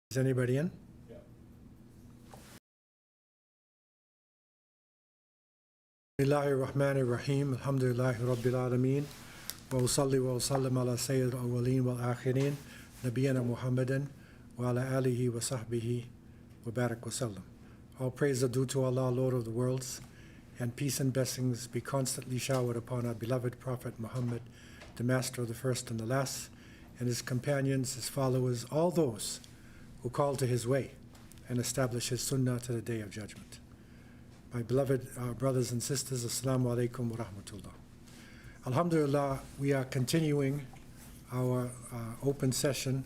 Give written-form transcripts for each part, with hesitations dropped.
Is anybody in? Yeah. Bismillahirrahmanirrahim. Alhamdulillahi Rabbil Alameen. Wa usalli wa usallim ala Sayyid al-awwaleen wal akhirin. Nabiyyina Muhammadan wa ala alihi wa sahbihi wa barak wa sallam. All praise are due to Allah, Lord of the worlds, and peace and blessings be constantly showered upon our beloved Prophet Muhammad, the master of the first and the last, and his companions, his followers, all those who call to his way and establish his sunnah to the day of judgment. My beloved brothers and sisters, Assalamu alaikum wa rahmatullah. Alhamdulillah, we are continuing our open session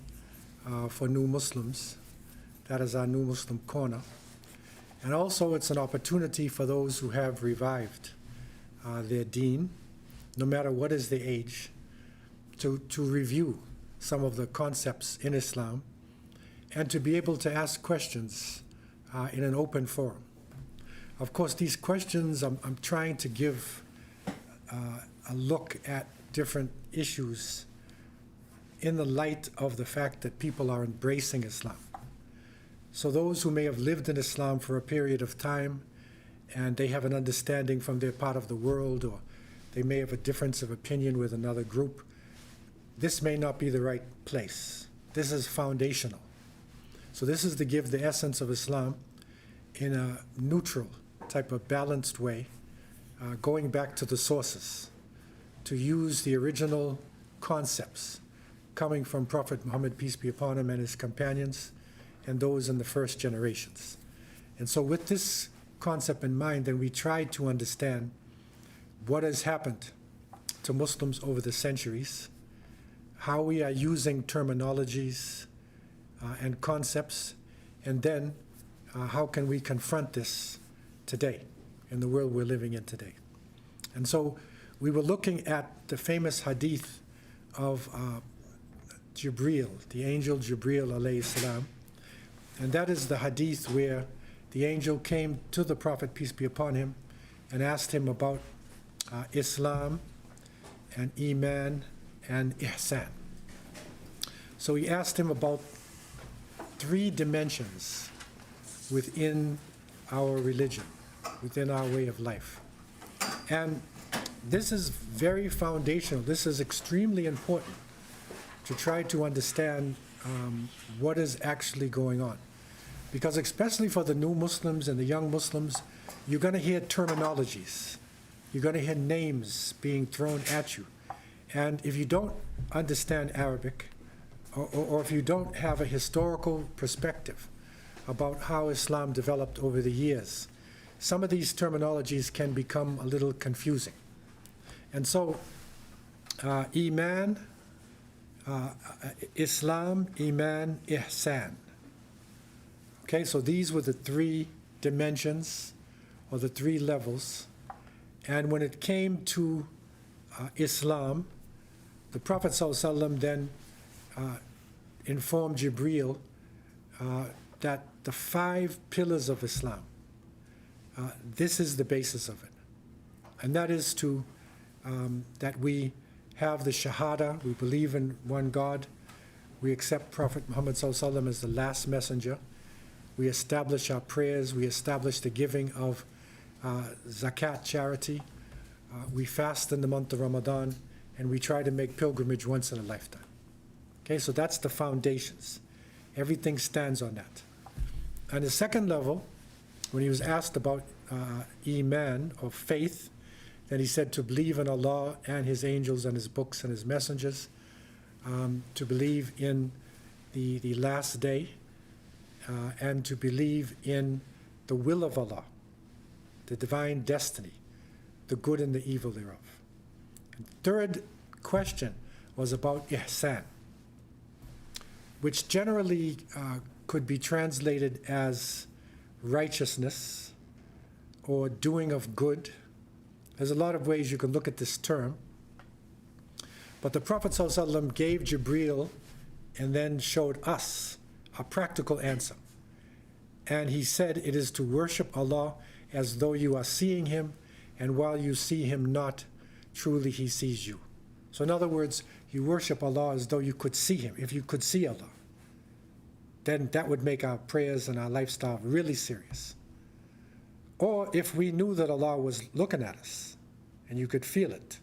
for new Muslims. That is our new Muslim corner. And also it's an opportunity for those who have revived their deen, no matter what is the age, to review some of the concepts in Islam and to be able to ask questions in an open forum. Of course, these questions, I'm trying to give a look at different issues in the light of the fact that people are embracing Islam. So those who may have lived in Islam for a period of time and they have an understanding from their part of the world, or they may have a difference of opinion with another group, this may not be the right place. This is foundational. So this is to give the essence of Islam in a neutral type of balanced way, going back to the sources, to use the original concepts coming from Prophet Muhammad, peace be upon him, and his companions, and those in the first generations. And so with this concept in mind, then we try to understand what has happened to Muslims over the centuries, how we are using terminologies and concepts, and then how can we confront this today in the world we're living in today. And so we were looking at the famous hadith of Jibreel, the angel Jibreel alayhi salam, and that is the hadith where the angel came to the Prophet, peace be upon him, and asked him about Islam and Iman and Ihsan. So he asked him about three dimensions within our religion, within our way of life. And this is very foundational. This is extremely important to try to understand what is actually going on. Because especially for the new Muslims and the young Muslims, you're going to hear terminologies. You're going to hear names being thrown at you. And if you don't understand Arabic, or if you don't have a historical perspective about how Islam developed over the years, some of these terminologies can become a little confusing. And so, Iman, Islam, Iman, Ihsan. Okay, so these were the three dimensions, or the three levels. And when it came to Islam, the Prophet ﷺ then informed Jibreel that the 5 pillars of Islam, this is the basis of it. And that is to, that we have the Shahada, we believe in one God, we accept Prophet Muhammad ﷺ as the last messenger, we establish our prayers, we establish the giving of zakat, charity, we fast in the month of Ramadan, and we try to make pilgrimage once in a lifetime. Okay, so that's the foundations. Everything stands on that. And the second level, when he was asked about Iman, or faith, then he said to believe in Allah and His angels and His books and His messengers, to believe in the last day, and to believe in the will of Allah, the divine destiny, the good and the evil thereof. And the third question was about Ihsan, which generally could be translated as righteousness or doing of good. There's a lot of ways you can look at this term. But the Prophet ﷺ gave Jibreel and then showed us a practical answer. And he said it is to worship Allah as though you are seeing Him, and while you see Him not, truly He sees you. So in other words, you worship Allah as though you could see Him, if you could see Allah. then that would make our prayers and our lifestyle really serious. Or if we knew that Allah was looking at us and you could feel it,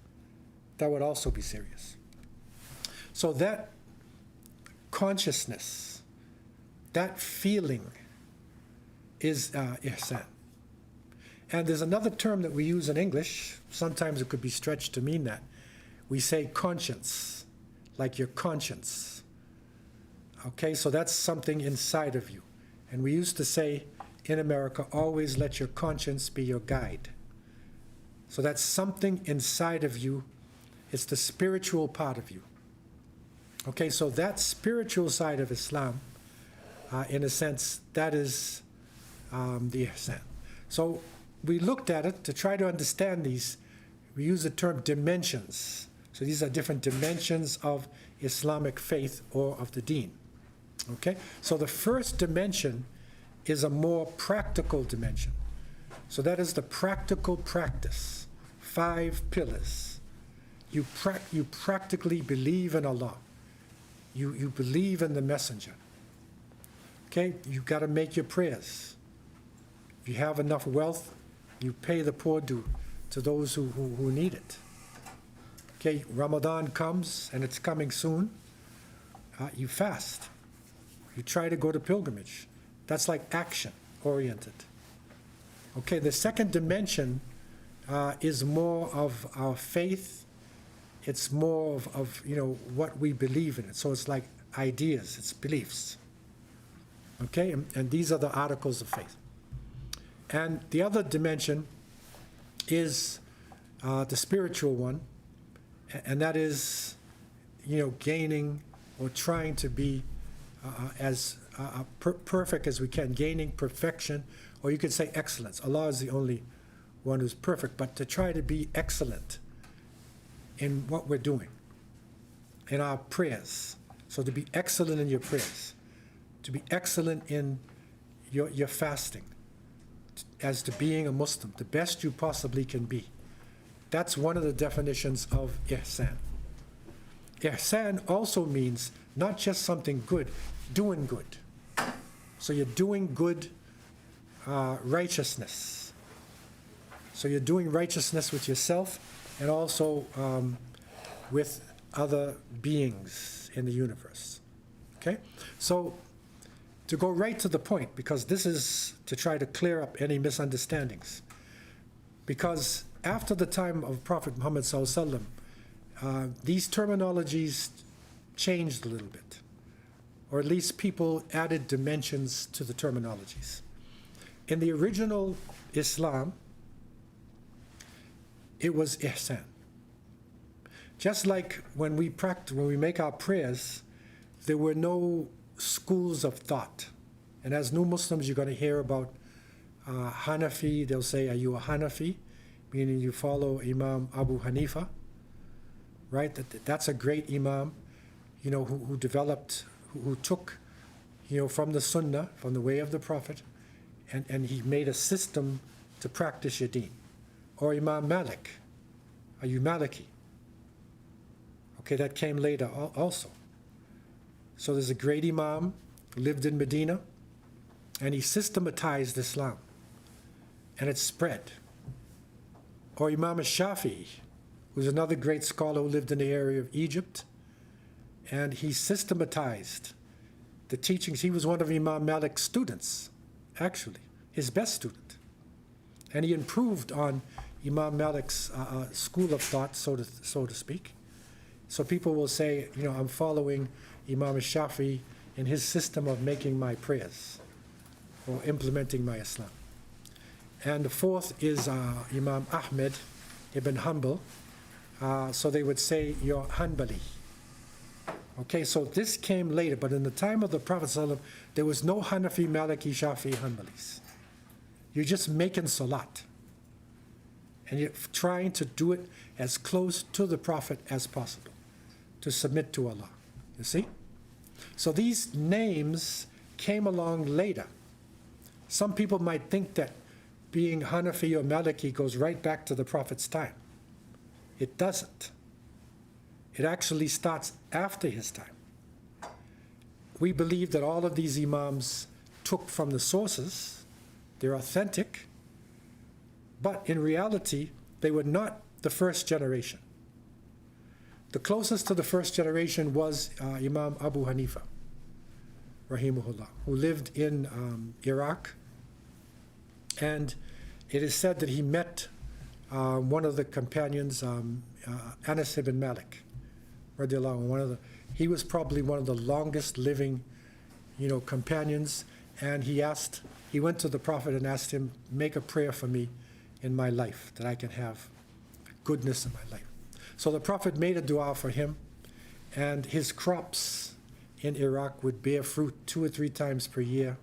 that would also be serious. So that consciousness, that feeling is ihsan. And there's another term that we use in English, sometimes it could be stretched to mean that. We say conscience, like your conscience. Okay, so that's something inside of you. And we used to say in America, always let your conscience be your guide. So that's something inside of you. It's the spiritual part of you. Okay, so that spiritual side of Islam, in a sense, that is the ihsan. So we looked at it to try to understand these. We use the term dimensions. So these are different dimensions of Islamic faith or of the deen. Okay, so the first dimension is a more practical dimension. So that is the practical practice. 5 pillars. You practically believe in Allah. You believe in the messenger. Okay, you got to make your prayers. If you have enough wealth, you pay the poor due to those who need it. Okay, Ramadan comes, and it's coming soon. You fast. You try to go to pilgrimage. That's like action-oriented. Okay, the second dimension is more of our faith. It's more of what we believe in it. So it's like ideas, it's beliefs. Okay, and these are the articles of faith. And the other dimension is the spiritual one, and that is, gaining or trying to be as perfect as we can, gaining perfection, or you could say excellence. Allah is the only one who's perfect, but to try to be excellent in what we're doing, in our prayers. So to be excellent in your prayers, to be excellent in your fasting, as to being a Muslim, the best you possibly can be. That's one of the definitions of ihsan. Ihsan also means not just something good, doing good. So you're doing good righteousness. So you're doing righteousness with yourself and also with other beings in the universe. Okay? So to go right to the point, because this is to try to clear up any misunderstandings. Because after the time of Prophet Muhammad ﷺ, these terminologies changed a little bit, or at least people added dimensions to the terminologies. In the original Islam, it was ihsan. Just like when we make our prayers, there were no schools of thought. And as new Muslims, you're going to hear about Hanafi. They'll say, are you a Hanafi? Meaning you follow Imam Abu Hanifa, right? That's a great Imam, who developed, who took, from the Sunnah, from the way of the Prophet, and he made a system to practice your deen. Or Imam Malik. Are you Maliki? Okay, that came later also. So there's a great Imam who lived in Medina, and he systematized Islam, and it spread. Or Imam Shafi'i, who's another great scholar who lived in the area of Egypt, and he systematized the teachings. He was one of Imam Malik's students, actually, his best student. And he improved on Imam Malik's school of thought, so to speak. So people will say, I'm following Imam Shafi'i in his system of making my prayers or implementing my Islam. And the fourth is Imam Ahmed ibn Hanbal. So they would say, you're Hanbali. Okay, so this came later, but in the time of the Prophet ﷺ, there was no Hanafi, Maliki, Shafi'i, Hanbalis. You're just making salat. And you're trying to do it as close to the Prophet as possible, to submit to Allah. You see? So these names came along later. Some people might think that being Hanafi or Maliki goes right back to the Prophet's time. It doesn't. It actually starts after his time. we believe that all of these imams took from the sources, they're authentic, but in reality, they were not the first generation. The closest to the first generation was Imam Abu Hanifa, rahimahullah, who lived in Iraq. And it is said that he met one of the companions, Anas ibn Malik, radiallahu anhu. He was probably one of the longest living, companions. And he went to the Prophet and asked him, make a prayer for me in my life, that I can have goodness in my life. So the Prophet made a dua for him, and his crops in Iraq would bear fruit 2 or 3 times per year.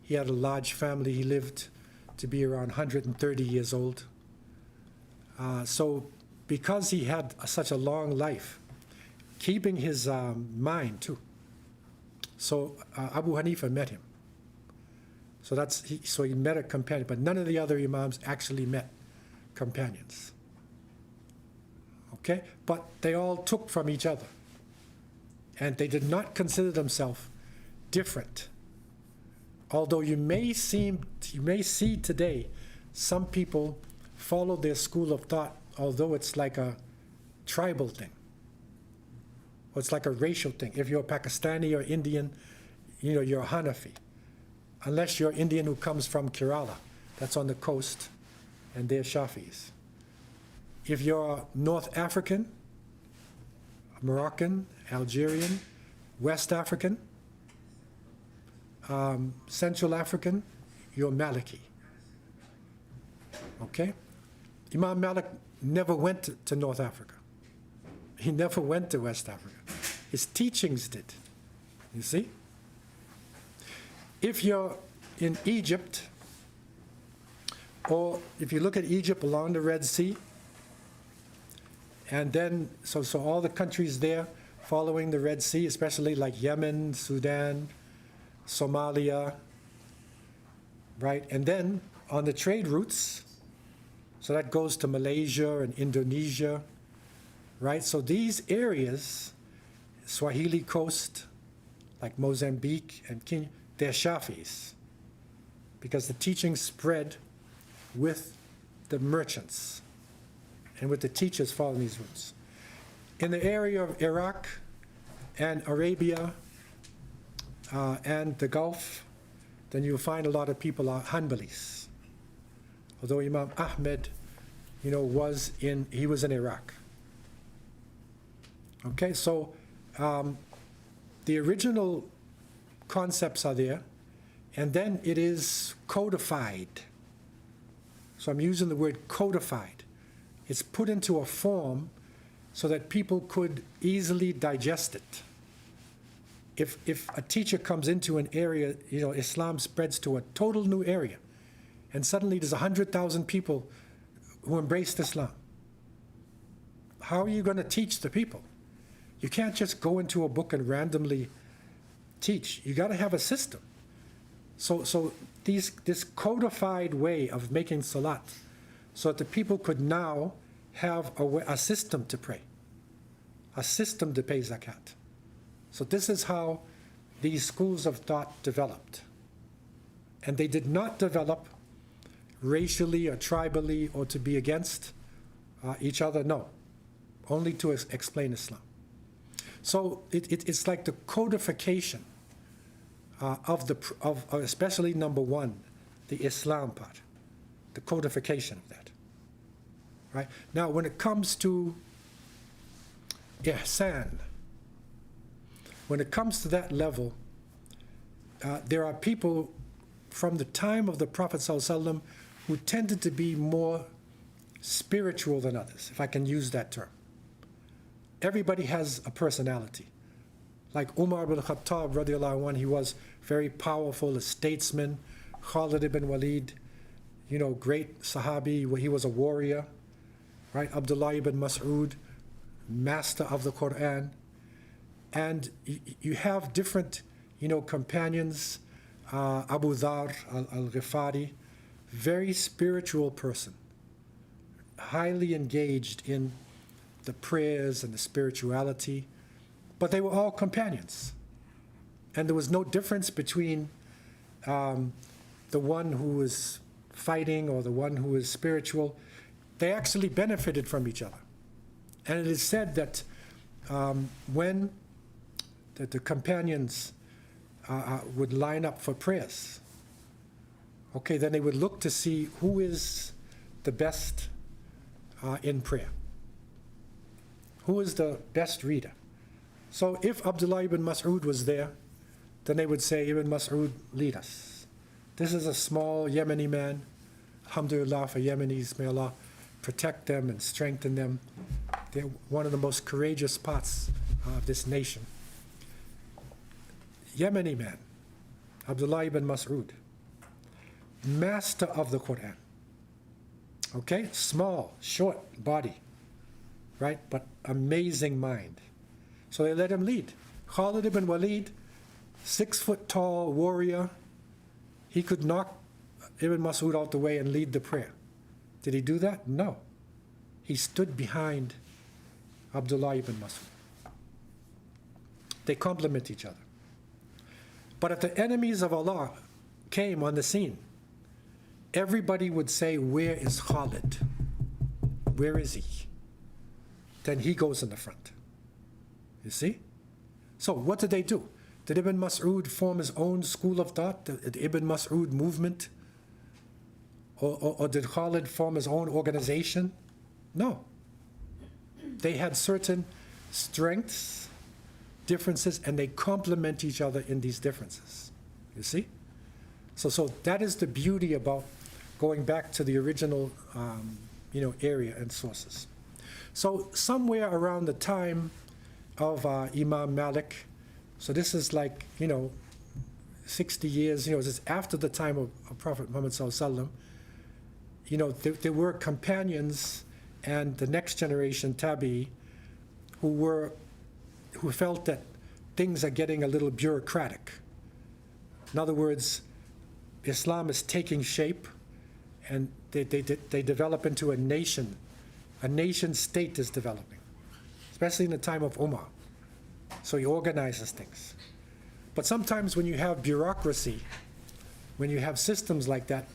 He had a large family. He lived to be around 130 years old. So because he had such a long life, keeping his mind too. So Abu Hanifa met him. So he met a companion, but none of the other imams actually met companions. Okay? But they all took from each other. And they did not consider themselves different. Although you may see today some people follow their school of thought, although it's like a tribal thing. Or it's like a racial thing. If you're Pakistani or Indian, you're a Hanafi. Unless you're Indian who comes from Kerala, that's on the coast, and they're Shafis. If you're North African, Moroccan, Algerian, West African, Central African, you're Maliki. Okay? Imam Malik never went to North Africa. He never went to West Africa. His teachings did. You see? If you're in Egypt, or if you look at Egypt along the Red Sea, and then, so all the countries there following the Red Sea, especially like Yemen, Sudan, Somalia, right? And then on the trade routes, so that goes to Malaysia and Indonesia, right? So these areas, Swahili coast, like Mozambique and Kenya, they're Shafis, because the teaching spread with the merchants and with the teachers following these routes. In the area of Iraq and Arabia and the Gulf, then you'll find a lot of people are Hanbalis. Although Imam Ahmed, was in Iraq. Okay, so the original concepts are there, and then it is codified. So I'm using the word codified. It's put into a form so that people could easily digest it. If a teacher comes into an area, Islam spreads to a total new area, and suddenly there's 100,000 people who embraced Islam. How are you going to teach the people? You can't just go into a book and randomly teach. You got to have a system. So this codified way of making salat, so that the people could now have a system to pray, a system to pay zakat. So this is how these schools of thought developed. And they did not develop racially or tribally or to be against each other, no. Only to explain Islam. So it's like the codification of especially number one, the Islam part, the codification of that. Right? Now, when it comes to ihsan, when it comes to that level, there are people from the time of the Prophet ﷺ who tended to be more spiritual than others, if I can use that term. Everybody has a personality. Like Umar ibn Khattab, radiallahu anhu, he was very powerful, a statesman. Khalid ibn Walid, great Sahabi, he was a warrior. Right? Abdullah ibn Mas'ud, master of the Quran. And you have different, companions. Abu Dhar al-Ghifari, very spiritual person, highly engaged in the prayers and the spirituality. But they were all companions. And there was no difference between the one who was fighting or the one who was spiritual. They actually benefited from each other. And it is said that when the companions would line up for prayers, okay, then they would look to see who is the best in prayer. Who is the best reader? So if Abdullah ibn Mas'ud was there, then they would say, Ibn Mas'ud, lead us. This is a small Yemeni man. Alhamdulillah for Yemenis, may Allah protect them and strengthen them. They're one of the most courageous parts of this nation. Yemeni man, Abdullah ibn Mas'ud, master of the Quran. Okay, small, short body, right? But amazing mind. So they let him lead. Khalid ibn Walid, 6 foot tall warrior, he could knock Ibn Mas'ud out the way and lead the prayer. Did he do that? No. He stood behind Abdullah ibn Mas'ud. They complement each other. But if the enemies of Allah came on the scene, everybody would say, where is Khalid? Where is he? Then he goes in the front. You see? So what did they do? Did Ibn Mas'ud form his own school of thought, the Ibn Mas'ud movement? Or did Khalid form his own organization? No. They had certain strengths, differences, and they complement each other in these differences. You see? So that is the beauty about going back to the original area and sources. So somewhere around the time of Imam Malik, so this is like, 60 years, this is after the time of Prophet Muhammad Sallallahu Alaihi Wasallam, there were companions and the next generation, Tabi, who felt that things are getting a little bureaucratic. In other words, Islam is taking shape and they develop into a nation. A nation state is developing, especially in the time of Umar. So he organizes things. But sometimes when you have bureaucracy, when you have systems like that,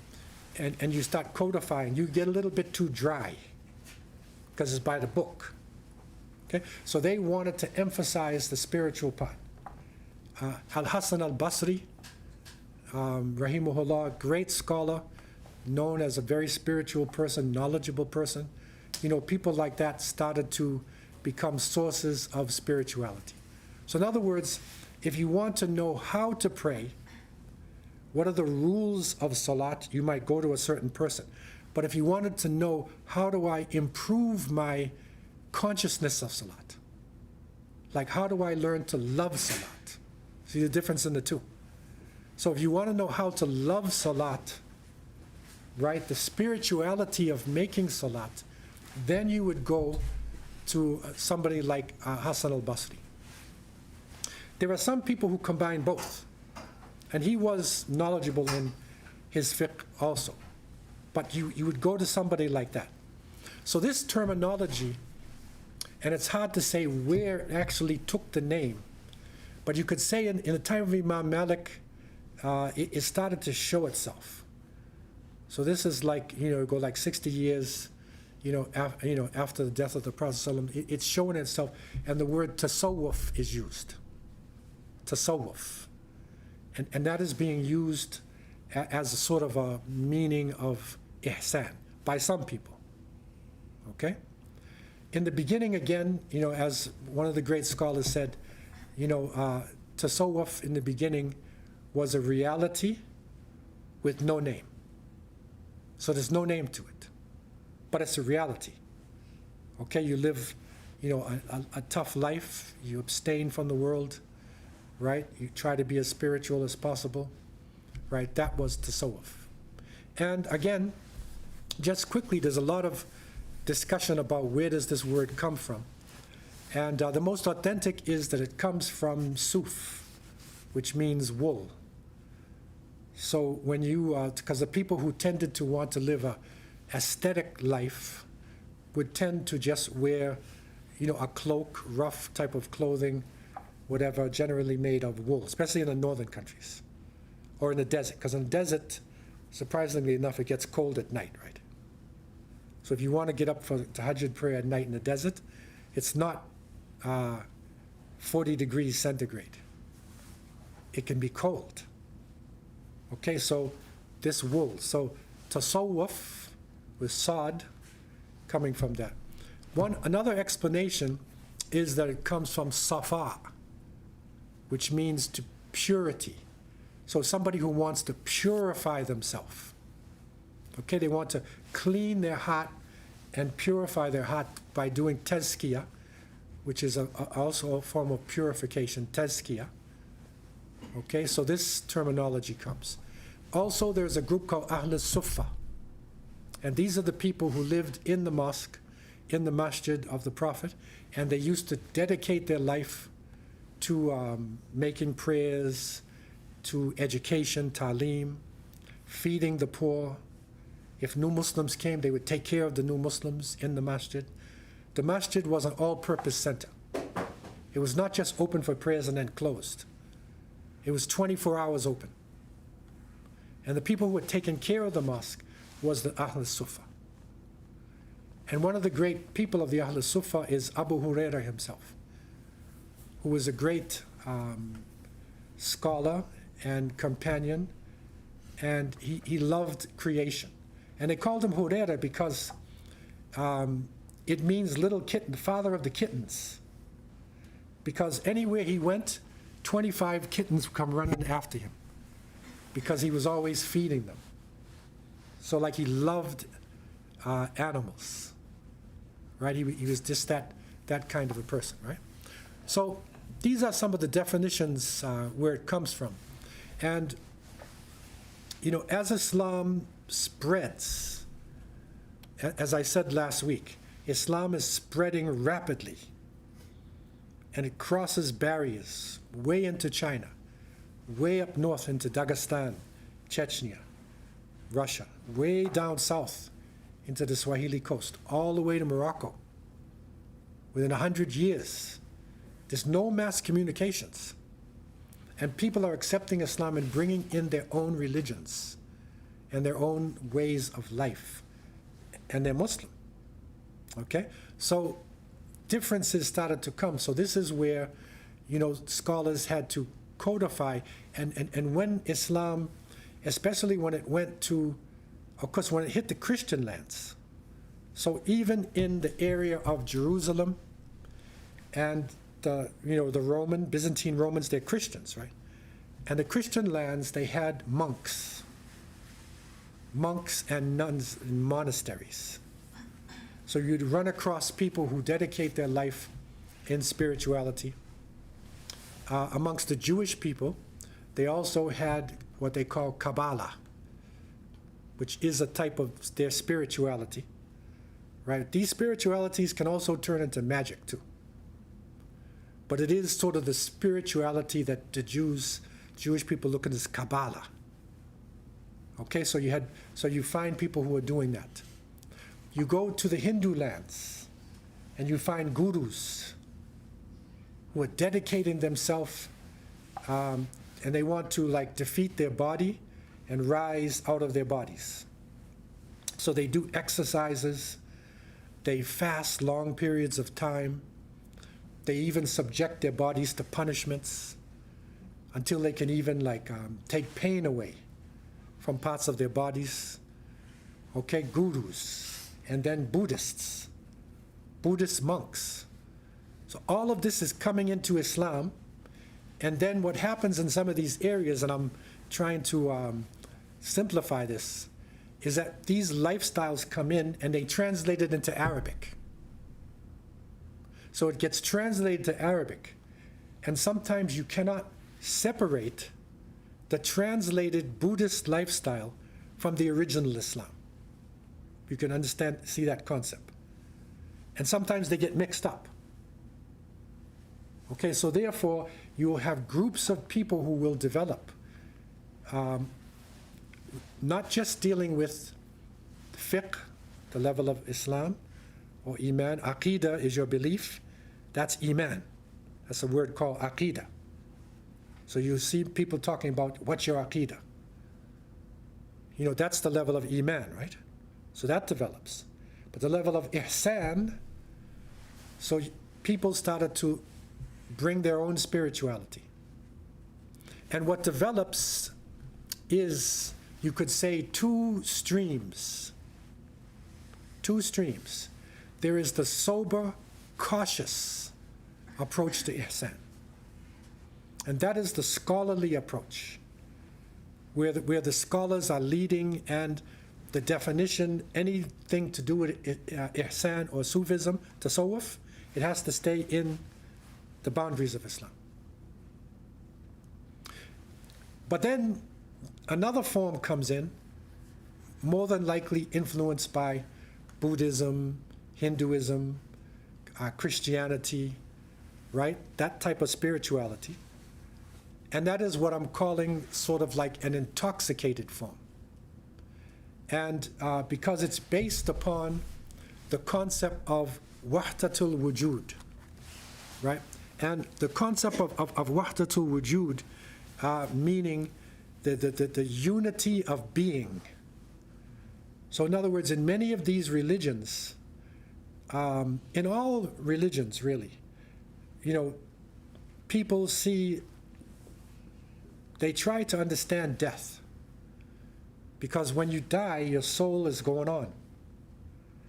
and you start codifying, you get a little bit too dry because it's by the book. Okay? So they wanted to emphasize the spiritual part. Al-Hasan al-Basri, rahimahullah, great scholar, known as a very spiritual person, knowledgeable person. People like that started to become sources of spirituality. So in other words, if you want to know how to pray, what are the rules of salat, you might go to a certain person. But if you wanted to know, how do I improve my consciousness of salat? Like, how do I learn to love salat? See the difference in the two. So if you want to know how to love salat, right, the spirituality of making salat, then you would go to somebody like Hassan al-Basri. There are some people who combine both, and he was knowledgeable in his fiqh also. But you would go to somebody like that. So this terminology, and it's hard to say where it actually took the name, but you could say in the time of Imam Malik, it started to show itself. So this is like, go like 60 years, after the death of the Prophet ﷺ, it's showing itself, and the word tasawwuf is used. Tasawwuf. And that is being used as a sort of a meaning of ihsan by some people. Okay? In the beginning, again, as one of the great scholars said, tasawwuf in the beginning was a reality with no name. So there's no name to it, but it's a reality. Okay, you live, a tough life. You abstain from the world, right? You try to be as spiritual as possible, right? That was tasawwuf. And again, just quickly, there's a lot of discussion about where does this word come from. And the most authentic is that it comes from suf, which means wool. So when because the people who tended to want to live a aesthetic life would tend to just wear, a cloak, rough type of clothing, whatever, generally made of wool, especially in the northern countries or in the desert. Because in the desert, surprisingly enough, it gets cold at night, right? So if you want to get up for tahajjud prayer at night in the desert, it's not 40 degrees centigrade. It can be cold. Okay, so this wool. So tasawwuf with sad coming from that. Another explanation is that it comes from safa, which means to purity. So somebody who wants to purify themselves. Okay, they want to clean their heart and purify their heart by doing tazkiyah, which is also a form of purification, tazkiyah. Okay, so this terminology comes. Also, there's a group called Ahl Sufa, and these are the people who lived in the mosque, in the masjid of the Prophet, and they used to dedicate their life to making prayers, to education, ta'lim, feeding the poor. If new Muslims came, they would take care of the new Muslims in the masjid. The masjid was an all-purpose center. It was not just open for prayers and then closed. It was 24 hours open. And the people who were taking care of the mosque was the Ahl Sufa. And one of the great people of the Ahl Sufa is Abu Hurairah himself, who was a great scholar and companion, and he loved creation. And they called him Hurairah because it means little kitten, the father of the kittens. Because anywhere he went, 25 kittens would come running after him, because he was always feeding them. So like he loved animals, right? He was just that kind of a person, right? So these are some of the definitions where it comes from. And, you know, as Islam spreads, as I said last week, Islam is spreading rapidly, and it crosses barriers way into China, way up north into Dagestan, Chechnya, Russia, way down south into the Swahili coast, all the way to Morocco. Within 100 years, there's no mass communications. And people are accepting Islam and bringing in their own religions and their own ways of life. And they're Muslim. Okay? So differences started to come. So this is where, you know, scholars had to codify. And when Islam, especially when it went to, of course, when it hit the Christian lands. So even in the area of Jerusalem and the Byzantine Romans, they're Christians, right? And the Christian lands, they had monks and nuns in monasteries. So you'd run across people who dedicate their life in spirituality. Amongst the Jewish people, they also had what they call Kabbalah, which is a type of their spirituality, right? These spiritualities can also turn into magic too. But it is sort of the spirituality that the Jewish people look at as Kabbalah. Okay, so you find people who are doing that. You go to the Hindu lands, and you find gurus who are dedicating themselves, and they want to like defeat their body and rise out of their bodies. So they do exercises, they fast long periods of time, they even subject their bodies to punishments until they can even take pain away from parts of their bodies. Okay, gurus, and then Buddhist monks. So all of this is coming into Islam, and then what happens in some of these areas, and I'm trying to simplify this, is that these lifestyles come in and they translate it into Arabic. So it gets translated to Arabic, and sometimes you cannot separate the translated Buddhist lifestyle from the original Islam. You can see that concept. And sometimes they get mixed up. Okay, so therefore, you will have groups of people who will develop, not just dealing with fiqh, the level of Islam, or iman. Aqidah is your belief. That's iman. That's a word called aqidah. So you see people talking about, what's your aqidah? That's the level of iman, right? So that develops. But the level of ihsan, so people started to bring their own spirituality. And what develops is, you could say, two streams. Two streams. There is the sober, cautious approach to ihsan. And that is the scholarly approach, where the scholars are leading, and the definition, anything to do with ihsan or Sufism, tasawwuf, it has to stay in the boundaries of Islam. But then another form comes in, more than likely influenced by Buddhism, Hinduism, Christianity, right? That type of spirituality. And that is what I'm calling sort of like an intoxicated form. And because it's based upon the concept of wahdatul wujud, right? And the concept of wahdatul wujud, meaning the unity of being. So in other words, in many of these religions, in all religions really, people they try to understand death. Because when you die, your soul is going on.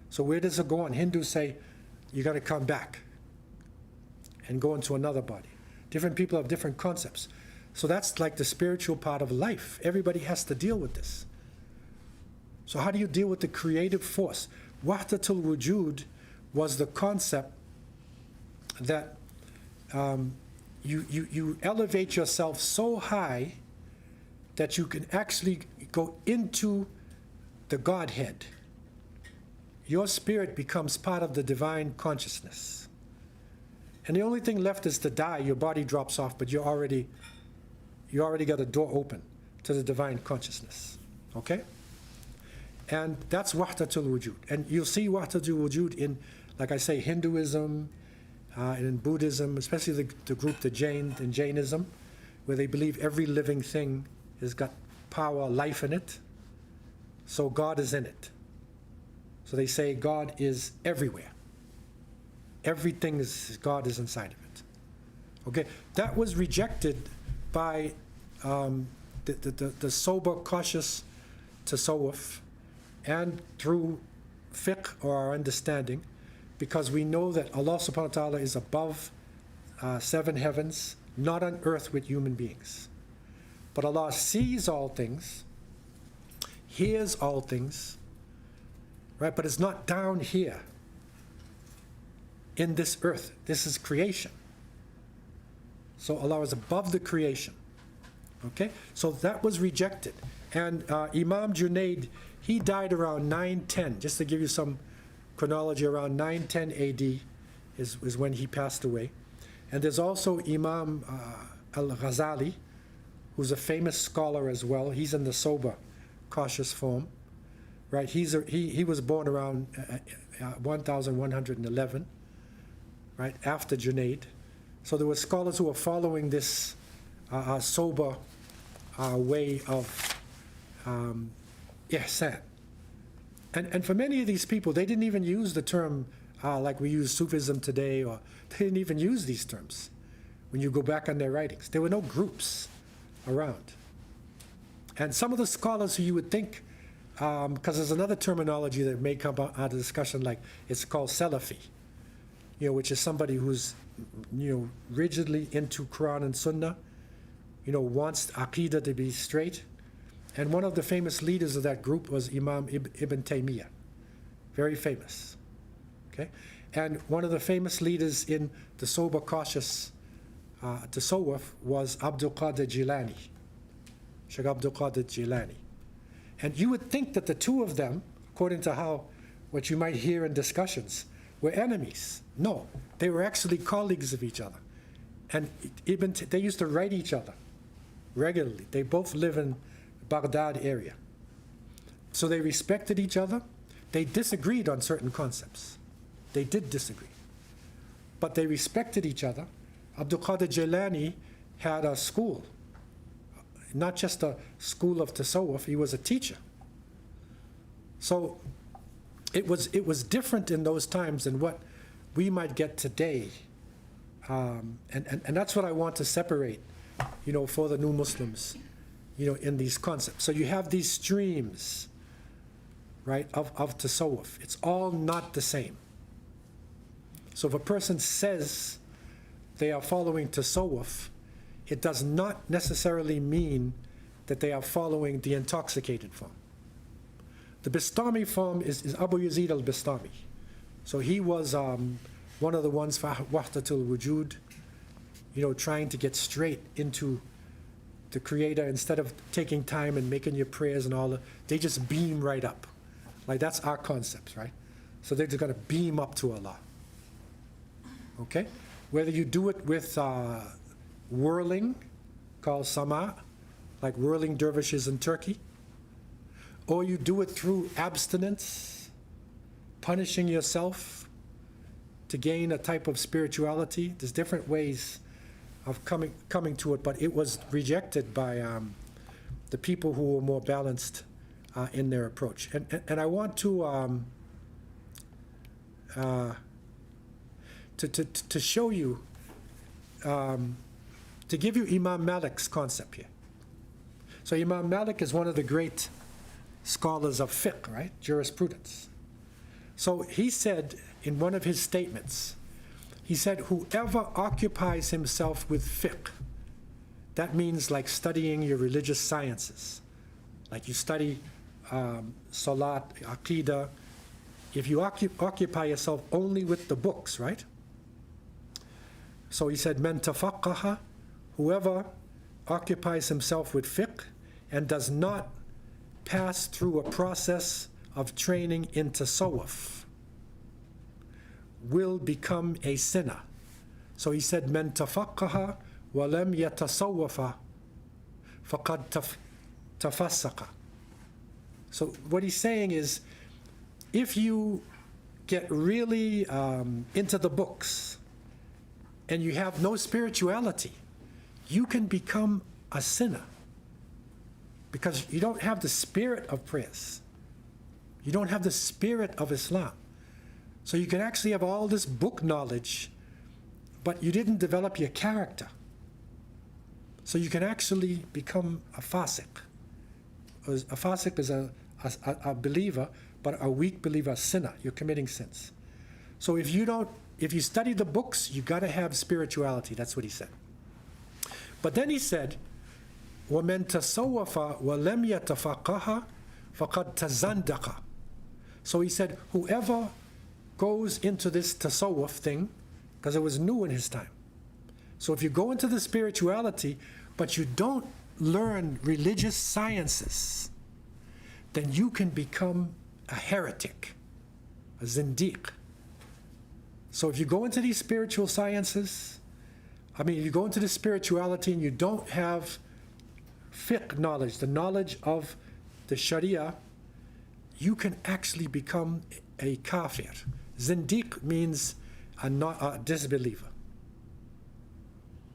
So where does it go on? Hindus say, you got to come back and go into another body. Different people have different concepts. So that's like the spiritual part of life. Everybody has to deal with this. So how do you deal with the creative force? Wahdatul wujud was the concept that you elevate yourself so high that you can actually go into the Godhead. Your spirit becomes part of the divine consciousness. And the only thing left is to die. Your body drops off, but you already got a door open to the divine consciousness. Okay? And that's wahdatul wujud. And you'll see wahdatul wujud in, like I say, Hinduism, and in Buddhism, especially the group, the Jainism, where they believe every living thing has got power, life in it. So God is in it. So they say God is everywhere. Everything God is inside of it. Okay, that was rejected by the sober, cautious tasawwuf, and through fiqh, or our understanding, because we know that Allah subhanahu wa ta'ala is above 7 heavens, not on earth with human beings. But Allah sees all things, hears all things, right? But it's not down here in this earth. This is creation. So Allah is above the creation. Okay? So that was rejected. And Imam Junaid, he died around 910, just to give you some chronology, around 910 AD is when he passed away. And there's also Imam al-Ghazali, who's a famous scholar as well. He's in the sober, cautious form, right? He was born around 1111, right, after Junaid. So there were scholars who were following this sober way of ihsan. And for many of these people, they didn't even use the term like we use Sufism today, or they didn't even use these terms. When you go back on their writings, there were no groups around. And some of the scholars who you would think, because there's another terminology that may come out of discussion, like it's called Salafi, which is somebody who's, rigidly into Quran and Sunnah, wants Aqidah to be straight. And one of the famous leaders of that group was Imam Ibn Taymiyyah, very famous. Okay, and one of the famous leaders in the sober, cautious tasawwuf was Abdul Qadir Jilani, Shaykh Abdul Qadir Jilani. And you would think that the two of them, according to what you might hear in discussions, were enemies. No, they were actually colleagues of each other. And they used to write each other regularly. They both live in Baghdad area. So they respected each other. They disagreed on certain concepts. They did disagree. But they respected each other. Abdul Qadir Jilani had a school, not just a school of tasawwuf, he was a teacher. So it was different in those times than what we might get today. And that's what I want to separate, for the new Muslims, in these concepts. So you have these streams, right, of tasawwuf. It's all not the same. So if a person says they are following tasawwuf, it does not necessarily mean that they are following the intoxicated form. The Bistami form is Abu Yazid al-Bistami. So he was one of the ones for Wahdatul Wujud, trying to get straight into the Creator instead of taking time and making your prayers and all that. They just beam right up. Like that's our concept, right? So they're just going to beam up to Allah. Okay? Whether you do it with whirling, called sama, like whirling dervishes in Turkey, or you do it through abstinence, punishing yourself to gain a type of spirituality. There's different ways of coming to it, but it was rejected by the people who were more balanced in their approach. And I want to show you, to give you Imam Malik's concept here. So Imam Malik is one of the great scholars of fiqh, right? Jurisprudence. So he said in one of his statements, he said, whoever occupies himself with fiqh, that means like studying your religious sciences. Like you study salat, aqidah. If you occupy yourself only with the books, right? So he said, man tafaqqaha, whoever occupies himself with fiqh and does not pass through a process of training in tasawwuf will become a sinner. So he said, man tafaqqaha wa lam yatasawwafa faqad tafassaqa. So what he's saying is, if you get really into the books and you have no spirituality, you can become a sinner because you don't have the spirit of prayers. You don't have the spirit of Islam. So you can actually have all this book knowledge, but you didn't develop your character. So you can actually become a fasiq. A fasiq is a believer, but a weak believer, a sinner. You're committing sins. So if you study the books, you got to have spirituality. That's what he said. But then he said, وَمَنْ تَصَوَّفَ وَلَمْ يَتَفَقَّهَ فَقَدْ تَزَنْدَقَ. So he said, whoever goes into this tasawwuf thing, because it was new in his time. So if you go into the spirituality, but you don't learn religious sciences, then you can become a heretic, a zindiq. So if you go into these spiritual sciences, you go into the spirituality and you don't have fiqh knowledge, the knowledge of the sharia, you can actually become a kafir. Zindiq means a disbeliever.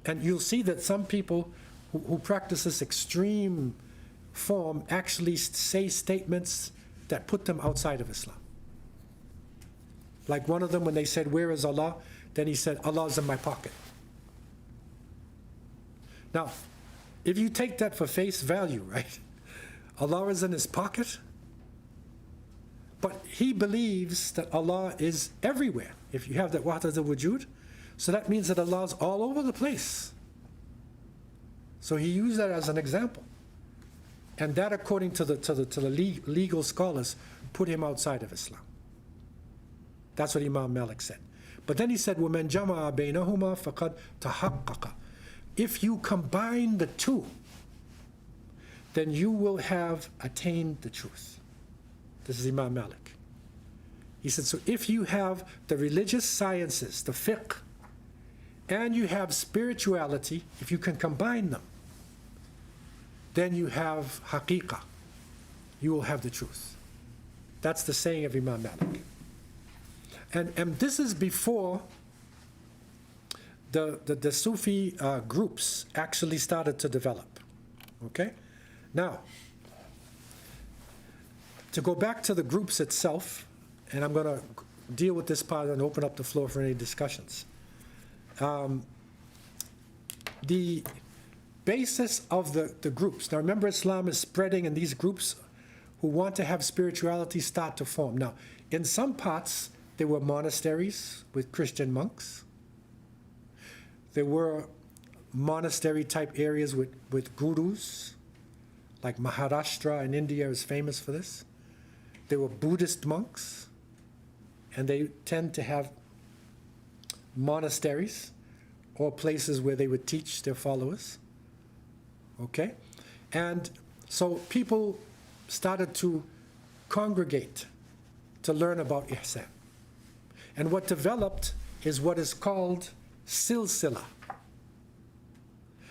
And you'll see that some people who practice this extreme form actually say statements that put them outside of Islam. Like one of them, when they said, "Where is Allah?" Then he said, "Allah's in my pocket." Now, if you take that for face value, right? Allah is in his pocket, but he believes that Allah is everywhere. If you have that wahdatul wujud, so that means that Allah is all over the place. So he used that as an example, and that, according to the legal scholars, put him outside of Islam. That's what Imam Malik said. But then he said, وَمَنْ جَمَعَ بَيْنَهُمَا فَقَدْ تَحَقَّقَ. If you combine the two, then you will have attained the truth. This is Imam Malik. He said, so if you have the religious sciences, the fiqh, and you have spirituality, if you can combine them, then you have haqiqah. You will have the truth. That's the saying of Imam Malik. And this is before the Sufi groups actually started to develop. Okay? Now, to go back to the groups itself, and I'm going to deal with this part and open up the floor for any discussions. The basis of the groups, now remember, Islam is spreading, and these groups who want to have spirituality start to form. Now, in some parts, there were monasteries with Christian monks. There were monastery-type areas with gurus, like Maharashtra in India is famous for this. There were Buddhist monks, and they tend to have monasteries or places where they would teach their followers. Okay? And so people started to congregate to learn about ihsan. And what developed is what is called Silsilah.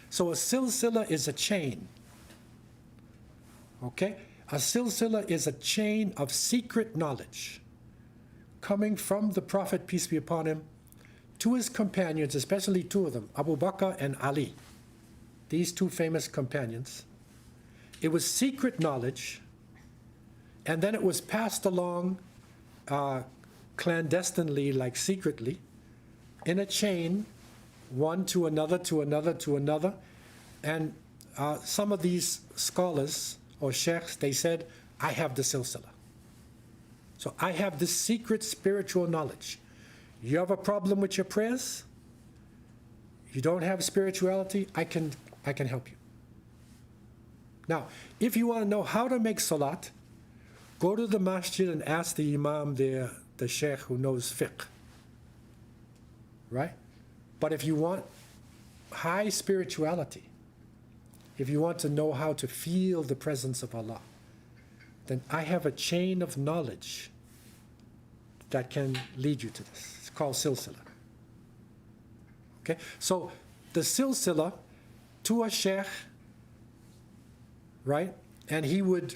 So a Silsilah is a chain. Okay? A Silsilah is a chain of secret knowledge coming from the Prophet, peace be upon him, to his companions, especially two of them, Abu Bakr and Ali, these two famous companions. It was secret knowledge, and then it was passed along clandestinely, like secretly, in a chain, one to another, to another, to another. And some of these scholars or sheikhs, they said, I have the silsilah. So I have this secret spiritual knowledge. You have a problem with your prayers? You don't have spirituality? I can help you. Now, if you want to know how to make salat, go to the masjid and ask the imam there, the sheikh who knows fiqh. Right? But if you want high spirituality, if you want to know how to feel the presence of Allah, then I have a chain of knowledge that can lead you to this. It's called silsilah. Okay? So the silsilah to a sheikh, right? And he would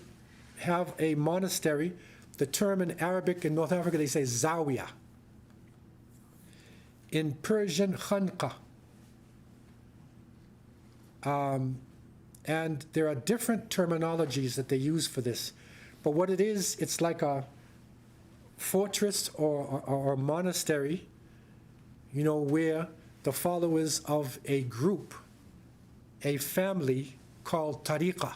have a monastery. The term in Arabic in North Africa, they say zawiya. In Persian, khanqa. And there are different terminologies that they use for this. But what it is, it's like a fortress or a monastery, you know, where the followers of a group, a family called tariqah,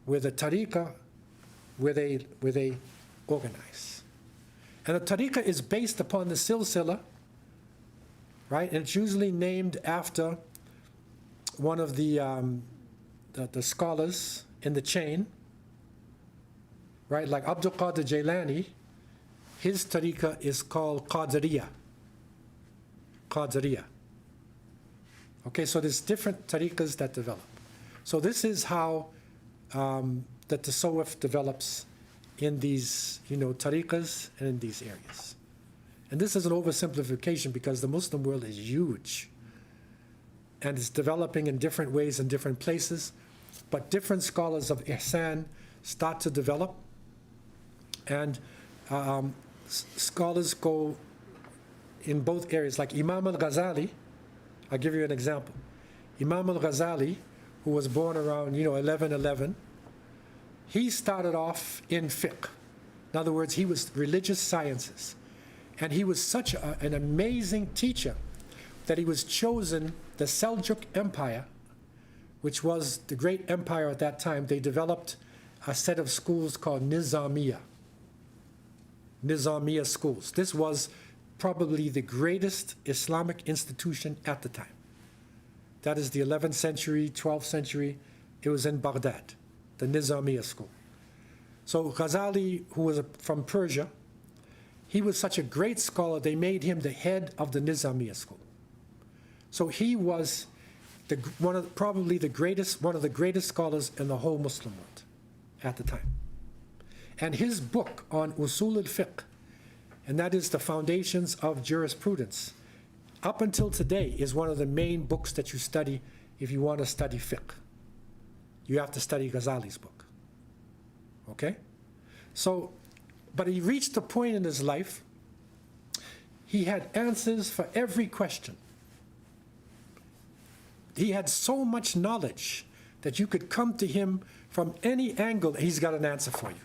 where the tariqah, where they organize. And the tariqah is based upon the silsilah, right? And it's usually named after one of the scholars in the chain, right? Like Abdul Qadir Jailani, his tariqah is called Qadiriyah. Qadiriyah. Okay, so there's different tariqahs that develop. So this is how the tasawwuf develops in these, you know, tariqahs and in these areas. And this is an oversimplification because the Muslim world is huge. And it's developing in different ways in different places. But different scholars of ihsan start to develop. And scholars go in both areas. Like Imam al-Ghazali, I'll give you an example. Imam al-Ghazali, who was born around, 1111, he started off in fiqh. In other words, he was religious sciences. And he was such an amazing teacher that he was chosen, the Seljuk Empire, which was the great empire at that time, they developed a set of schools called Nizamiya schools. This was probably the greatest Islamic institution at the time. That is the 11th century, 12th century. It was in Baghdad, the Nizamiya school. So Ghazali, who was from Persia, he was such a great scholar, they made him the head of the Nizamiya school. So he was one of the greatest scholars in the whole Muslim world at the time. And his book on Usul al-Fiqh, and that is the foundations of jurisprudence, up until today is one of the main books that you study if you want to study fiqh. You have to study Ghazali's book. Okay? So, but he reached a point in his life, He had answers for every question. He had so much knowledge that you could come to him from any angle, he's got an answer for you.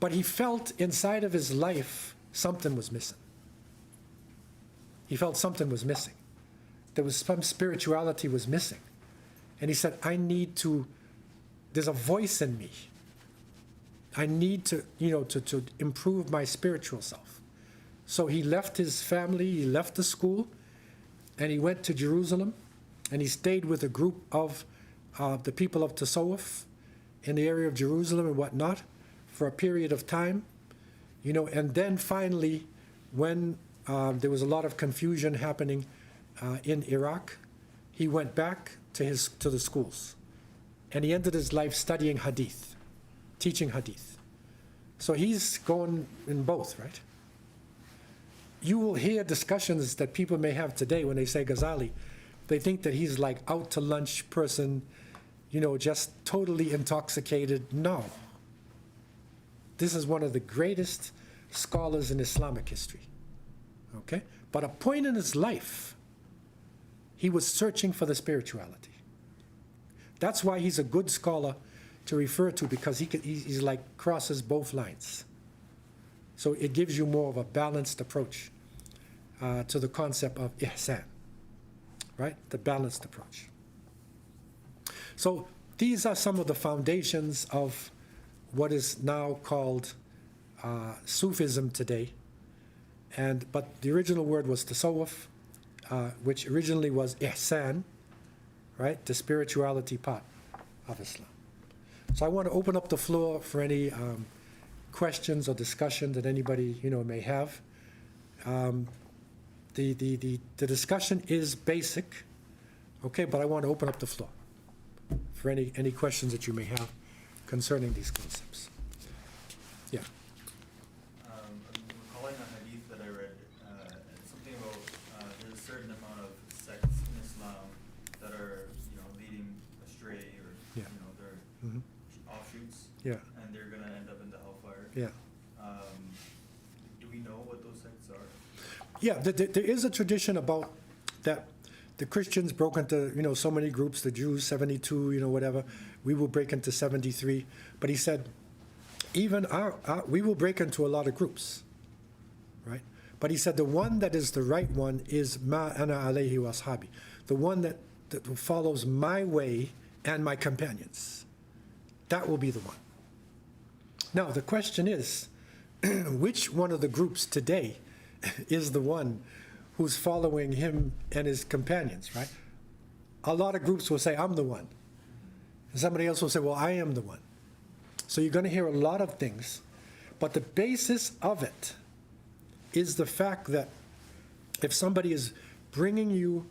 But he felt inside of his life something was missing. He felt something was missing. There was some spirituality was missing. And he said, there's a voice in me. I need to improve my spiritual self. So he left his family, he left the school, and he went to Jerusalem, and he stayed with a group of the people of Tasawwuf in the area of Jerusalem and whatnot for a period of time, and then finally, when there was a lot of confusion happening in Iraq, he went back to the schools, and he ended his life studying hadith, teaching hadith. So he's going in both, right? You will hear discussions that people may have today when they say Ghazali. They think that he's like out to lunch person, just totally intoxicated. No. This is one of the greatest scholars in Islamic history. Okay? But a point in his life, he was searching for the spirituality. That's why he's a good scholar to refer to, because he's like crosses both lines. So it gives you more of a balanced approach to the concept of ihsan, right? The balanced approach. So these are some of the foundations of what is now called Sufism today. But the original word was tasawwuf, which originally was ihsan, right? The spirituality part of Islam. So I want to open up the floor for any questions or discussion that anybody may have. The discussion is basic, okay, but I want to open up the floor for any questions that you may have concerning these concepts. Yeah. I'm recalling a hadith that I read, something about there's a certain amount of sects in Islam that are leading astray, or Yeah. they're offshoots, Yeah. and they're gonna end up in the hellfire. Yeah. Do we know what those sects are? Yeah, there is a tradition about that the Christians broke into, so many groups, the Jews, 72, whatever. We will break into 73. But he said, even we will break into a lot of groups, right? But he said the one that is the right one is ma ana alayhi wa ashabi, the one that follows my way and my companions. That will be the one. Now, the question is, which one of the groups today is the one who's following him and his companions, right? A lot of groups will say, I'm the one. And somebody else will say, well, I am the one. So you're going to hear a lot of things, but the basis of it is the fact that if somebody is bringing you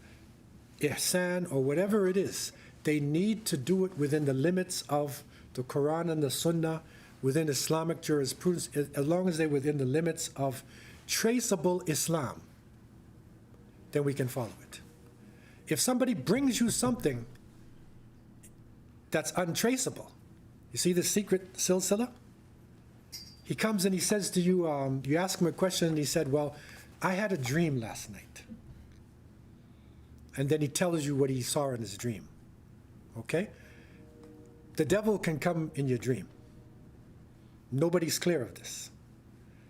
ihsan or whatever it is, they need to do it within the limits of the Quran and the Sunnah, within Islamic jurisprudence, as long as they're within the limits of traceable Islam, then we can follow it. If somebody brings you something that's untraceable, you see the secret Silsilah? He comes and he says to you, you ask him a question and he said, well, I had a dream last night. And then he tells you what he saw in his dream. Okay? The devil can come in your dream. Nobody's clear of this.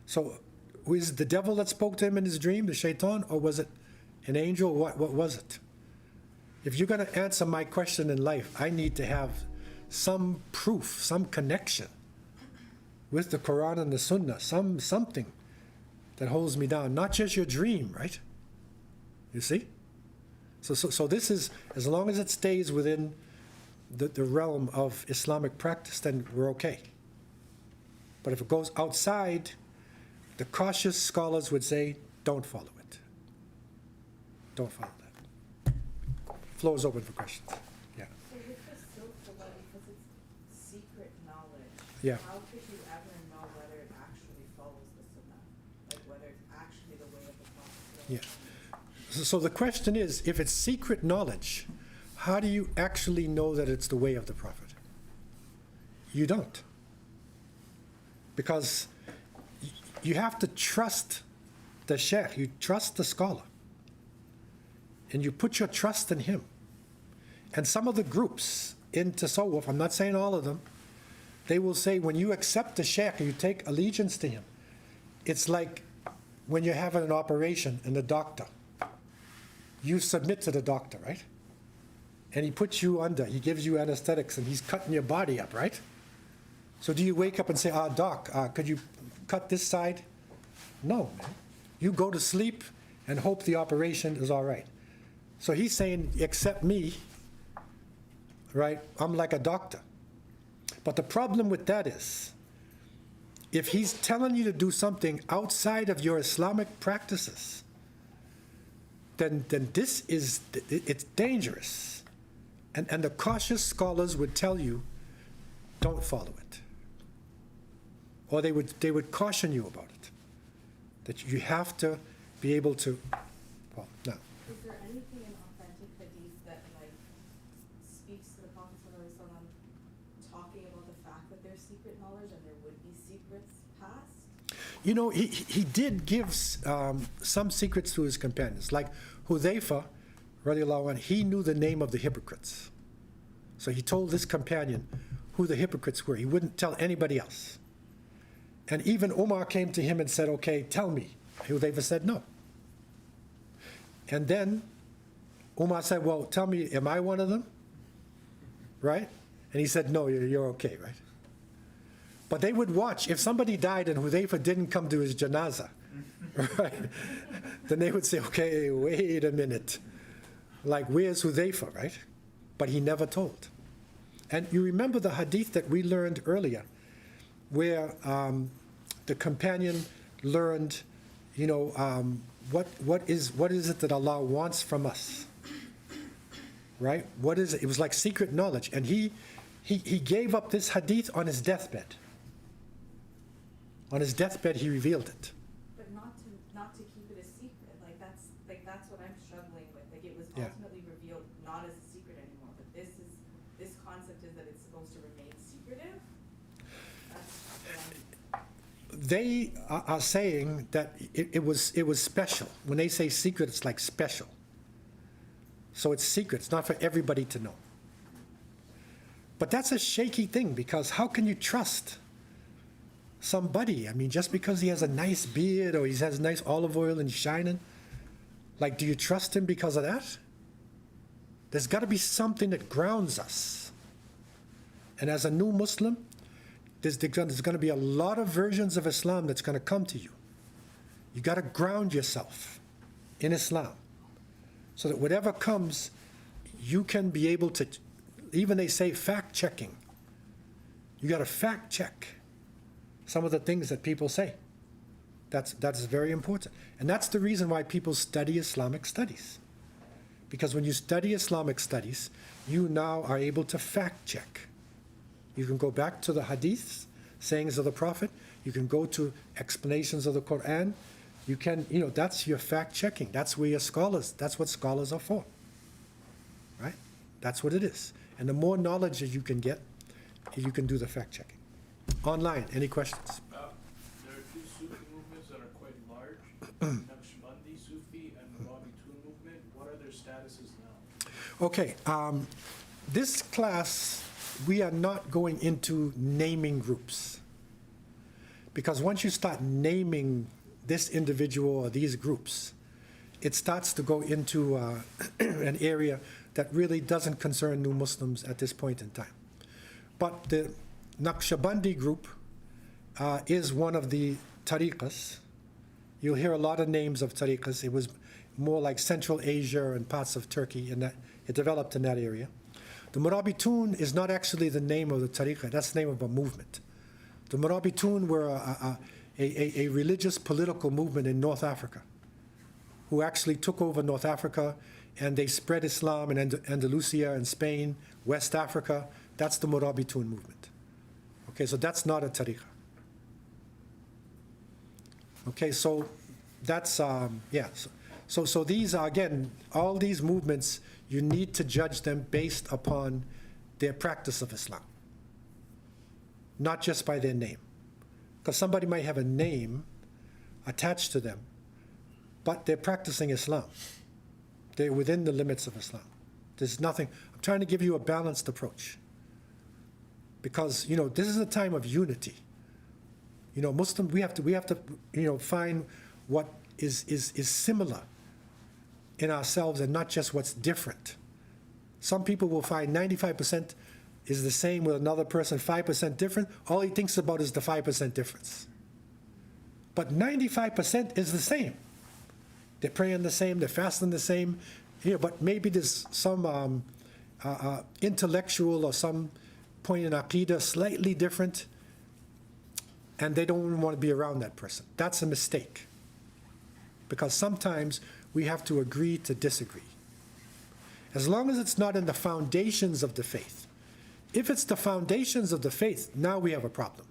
So, was it the devil that spoke to him in his dream, the shaitan, or was it an angel? What was it? If you're going to answer my question in life, I need to have some proof, some connection with the Quran and the Sunnah, something that holds me down, not just your dream, right? You see? So this is, as long as it stays within the realm of Islamic practice, then we're okay. But if it goes outside, the cautious scholars would say, don't follow it. Don't follow that. Floor is open for questions. Yeah. So with the Silsilah, because it's secret knowledge, Yeah. how could you ever know whether it actually follows the Sunnah? Like whether it's actually the way of the Prophet? Yeah. So the question is, if it's secret knowledge, how do you actually know that it's the way of the Prophet? You don't. Because you have to trust the sheikh, you trust the scholar, and you put your trust in him. And some of the groups in Tasawwuf, I'm not saying all of them, they will say when you accept the sheikh and you take allegiance to him, it's like when you're having an operation and the doctor, you submit to the doctor, right? And he puts you under, he gives you anesthetics and he's cutting your body up, right? So do you wake up and say, doc, could you cut this side? No, man. You go to sleep and hope the operation is all right. So he's saying, accept me, right? I'm like a doctor. But the problem with that is, if he's telling you to do something outside of your Islamic practices, then this is, it's dangerous. And the cautious scholars would tell you, don't follow it. Or they would caution you about it. That you have to be able to, well, no. Is there anything in authentic hadith that like speaks to the Prophet ﷺ talking about the fact that there's secret knowledge and there would be secrets passed? You know, he did give some secrets to his companions. Like Hudhayfa, radiallahu anhu, he knew the name of the hypocrites. So he told this companion who the hypocrites were. He wouldn't tell anybody else. And even Umar came to him and said, okay, tell me. Hudhayfa said no. And then Umar said, well, tell me, am I one of them? Right? And he said, no, you're okay, right? But they would watch. If somebody died and Hudhayfa didn't come to his janazah, right? Then they would say, okay, wait a minute. Like, where's Hudhayfa, right? But he never told. And you remember the hadith that we learned earlier, where the companion learned, you know, what is it that Allah wants from us, right? What is it? It was like secret knowledge, and he gave up this hadith on his deathbed. On his deathbed, he revealed it. But not to keep it a secret. Like that's what I'm struggling with. Like it was Yeah. ultimately revealed not as a secret anymore. But this concept is that it's supposed to remain secretive. That's what I'm, They are saying that it was special. When they say secret, it's like special. So it's secret. It's not for everybody to know. But that's a shaky thing, because how can you trust somebody? I mean, just because he has a nice beard or he has nice olive oil and he's shining, like, do you trust him because of that? There's got to be something that grounds us. And as a new Muslim, there's going to be a lot of versions of Islam that's going to come to you. You got to ground yourself in Islam so that whatever comes, you can be able to, even they say fact checking. You got to fact check some of the things that people say. That's very important. And that's the reason why people study Islamic studies. Because when you study Islamic studies, you now are able to fact check. You can go back to the hadiths, sayings of the Prophet. You can go to explanations of the Quran. You can, you know, that's your fact checking. That's where your scholars, that's what scholars are for. Right? That's what it is. And the more knowledge that you can get, you can do the fact checking. Online, any questions? There are two Sufi movements that are quite large, Naqshbandi Sufi and the Murabitun movement. What are their statuses now? Okay, this class, we are not going into naming groups. Because once you start naming this individual or these groups, it starts to go into an area that really doesn't concern new Muslims at this point in time. But the Naqshbandi group is one of the tariqas. You'll hear a lot of names of tariqas. It was more like Central Asia and parts of Turkey, and that it developed in that area. The Murabitun is not actually the name of the tariqah. That's the name of a movement. The Murabitun were a religious political movement in North Africa who actually took over North Africa, and they spread Islam in Andalusia and Spain, West Africa. That's the Murabitun movement. Okay, so that's not a tariqah. Okay, so that's, yeah. So these are, again, all these movements, you need to judge them based upon their practice of Islam, not just by their name. Because somebody might have a name attached to them, but they're practicing Islam. They're within the limits of Islam. There's nothing. I'm trying to give you a balanced approach. Because, this is a time of unity. Muslim, we have to, find what is similar in ourselves and not just what's different. Some people will find 95% is the same with another person, 5% different. All he thinks about is the 5% difference. But 95% is the same. They're praying the same, they're fasting the same, but maybe there's some intellectual or some point in Aqidah slightly different, and they don't even want to be around that person. That's a mistake. Because sometimes we have to agree to disagree. As long as it's not in the foundations of the faith. If it's the foundations of the faith, now we have a problem.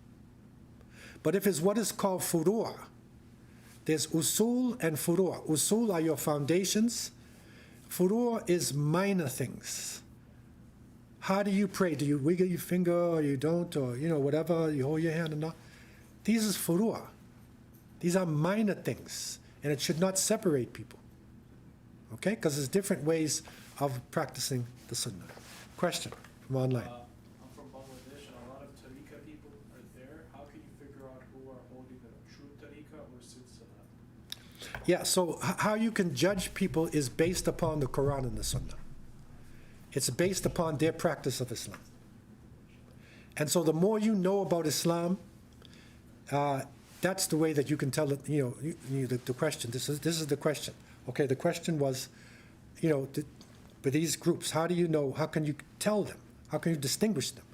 But if it's what is called furu', there's usul and furu'. Usul are your foundations. Furu' is minor things. How do you pray? Do you wiggle your finger or you don't, or whatever, you hold your hand and all? These is furu'. These are minor things, and it should not separate people. Okay? Because there's different ways of practicing the sunnah. Question from online. I'm from Bangladesh, and a lot of tariqah people are there. How can you figure out who are holding the true tariqah or silsilah? Yeah, so how you can judge people is based upon the Quran and the Sunnah. It's based upon their practice of Islam. And so the more you know about Islam, that's the way that you can tell it, the question. This is the question. Okay, the question was, with these groups, how do you know, how can you tell them? How can you distinguish them?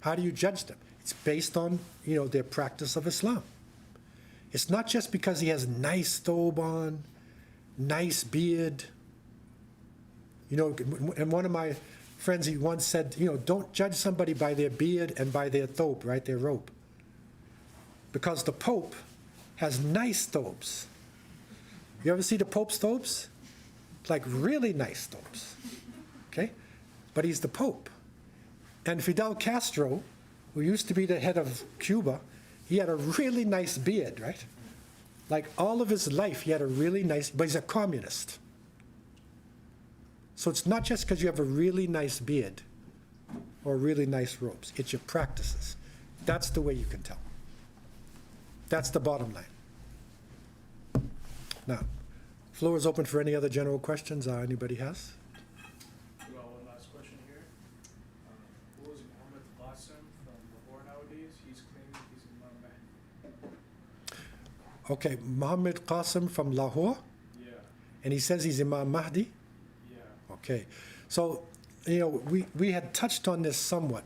How do you judge them? It's based on, their practice of Islam. It's not just because he has nice thobe on, nice beard. And one of my friends, he once said, don't judge somebody by their beard and by their thobe, right, their robe. Because the Pope has nice thobes. You ever see the Pope's thobes? Like really nice thobes, okay? But he's the Pope. And Fidel Castro, who used to be the head of Cuba, he had a really nice beard, right? Like all of his life, he had a really nice, but he's a communist. So it's not just because you have a really nice beard or really nice robes. It's your practices. That's the way you can tell. That's the bottom line. Now, floor is open for any other general questions anybody has. We got one last question here. Who is Muhammad Qasim from Lahore nowadays? He's claiming he's Imam Mahdi. Okay, Muhammad Qasim from Lahore, Yeah, and he says he's Imam Mahdi. yeah. Okay, so we had touched on this somewhat,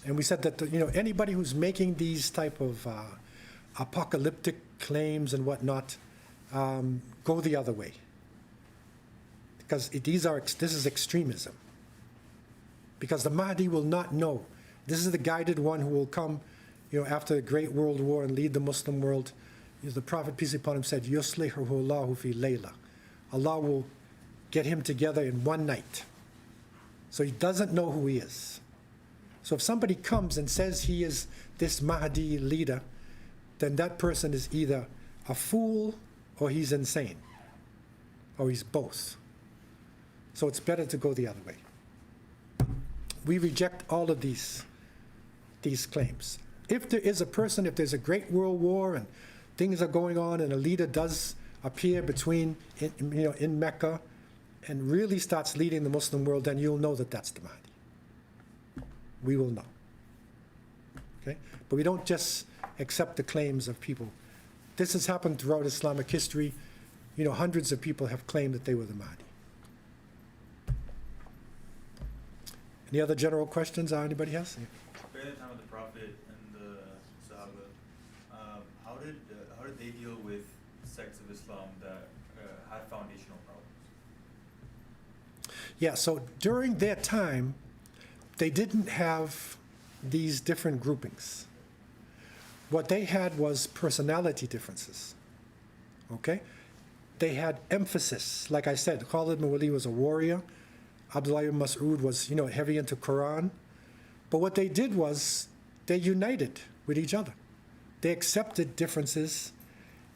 and we said that anybody who's making these type of apocalyptic claims and whatnot, go the other way, because this is extremism. Because the Mahdi will not know. This is the guided one who will come, after the Great World War and lead the Muslim world. The Prophet, peace be upon him, said, "Yuslihu Allahu fi layla." Allah will get him together in one night. So he doesn't know who he is. So if somebody comes and says he is this Mahdi leader, then that person is either a fool or he's insane, or he's both. So it's better to go the other way. We reject all of these claims. If there is a person, if there's a great world war and things are going on and a leader does appear in Mecca and really starts leading the Muslim world, then you'll know that that's the Mahdi. We will know. Okay? But we don't just accept the claims of people. This has happened throughout Islamic history. Hundreds of people have claimed that they were the Mahdi. Any other general questions anybody has? During the time of the Prophet and the Sahaba, how did they deal with sects of Islam that had foundational problems? Yeah, so during their time, they didn't have these different groupings. What they had was personality differences, okay? They had emphasis. Like I said, Khalid ibn Walid was a warrior. Abdullah ibn Mas'ud was, heavy into Quran. But what they did was they united with each other. They accepted differences,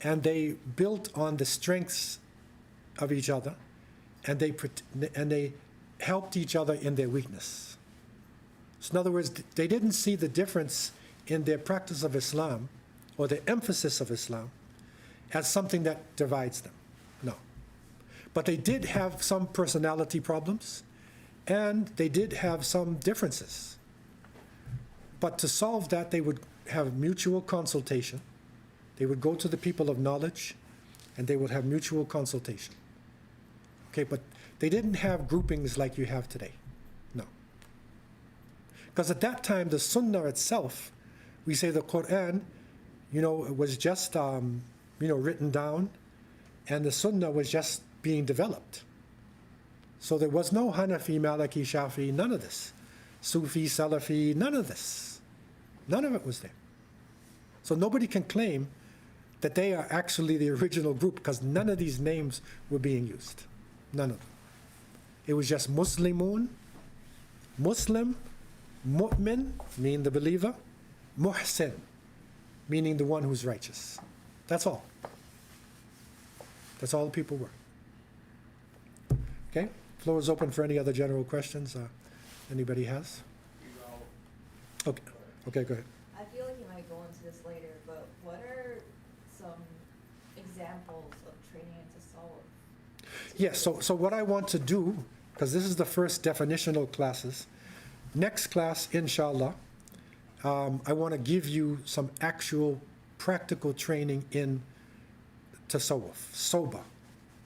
and they built on the strengths of each other, and they helped each other in their weakness. So in other words, they didn't see the difference in their practice of Islam or the emphasis of Islam as something that divides them. No. But they did have some personality problems, and they did have some differences. But to solve that, they would have mutual consultation. They would go to the people of knowledge, and they would have mutual consultation. Okay, but they didn't have groupings like you have today. No. Because at that time, the Sunnah itself, we say the Quran, was just, written down, and the Sunnah was just being developed. So there was no Hanafi, Maliki, Shafi, none of this. Sufi, Salafi, none of this. None of it was there. So nobody can claim that they are actually the original group because none of these names were being used. None of them. It was just Muslimun, Muslim, Mu'min, meaning the believer, Muhsin, meaning the one who's righteous. That's all. That's all the people were. Okay? Floor is open for any other general questions anybody has. Okay. Okay, go ahead. I feel like you might go into this later, but what are some examples of training into Tasawwuf? Yes, so what I want to do, because this is the first definitional classes, next class, inshallah, I want to give you some actual practical training in Tasawwuf, sober,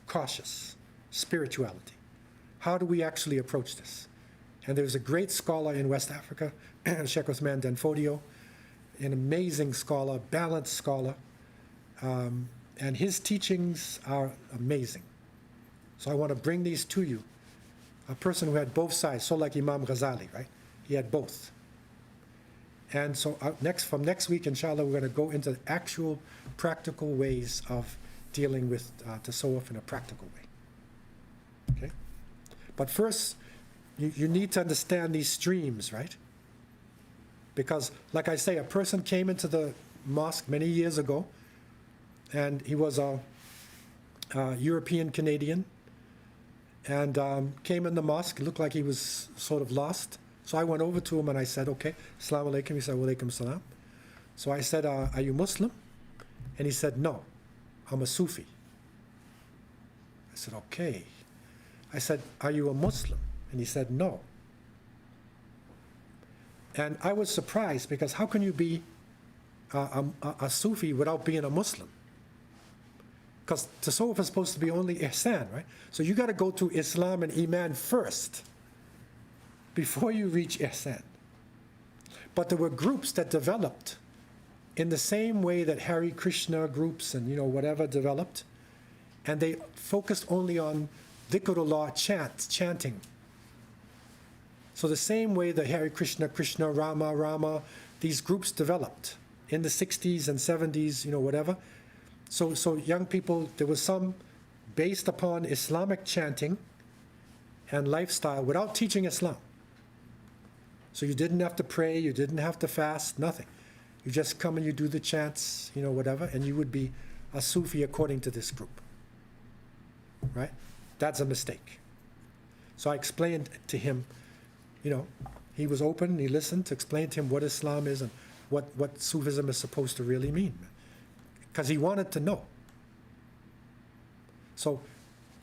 cautious, spirituality. How do we actually approach this? And there's a great scholar in West Africa, Sheikh Othman Danfodio, an amazing scholar, balanced scholar, and his teachings are amazing. So I want to bring these to you. A person who had both sides, so like Imam Ghazali, right? He had both. And so from next week, inshallah, we're going to go into actual practical ways of dealing with Tasawwuf in a practical way. Okay? But first, you need to understand these streams, right? Because, like I say, a person came into the mosque many years ago, and he was a European Canadian, and came in the mosque, looked like he was sort of lost. So I went over to him and I said, okay, Assalamu alaikum. He said, wa alaikum salam. So I said, are you Muslim? And he said, no, I'm a Sufi. I said, okay. I said, are you a Muslim? And he said, no. And I was surprised because how can you be a Sufi without being a Muslim? Because Tasawwuf is supposed to be only ihsan, right? So you got to go to Islam and Iman first before you reach ihsan. But there were groups that developed in the same way that Hare Krishna groups and whatever developed, and they focused only on dhikrullah, chanting. So the same way the Hare Krishna, Krishna, Rama, Rama, these groups developed in the 60s and 70s, whatever. So young people, there was some based upon Islamic chanting and lifestyle without teaching Islam. So you didn't have to pray, you didn't have to fast, nothing. You just come and you do the chants, whatever, and you would be a Sufi according to this group. Right? That's a mistake. So I explained to him, he was open, he listened, to explain to him what Islam is and what Sufism is supposed to really mean. Because he wanted to know. So,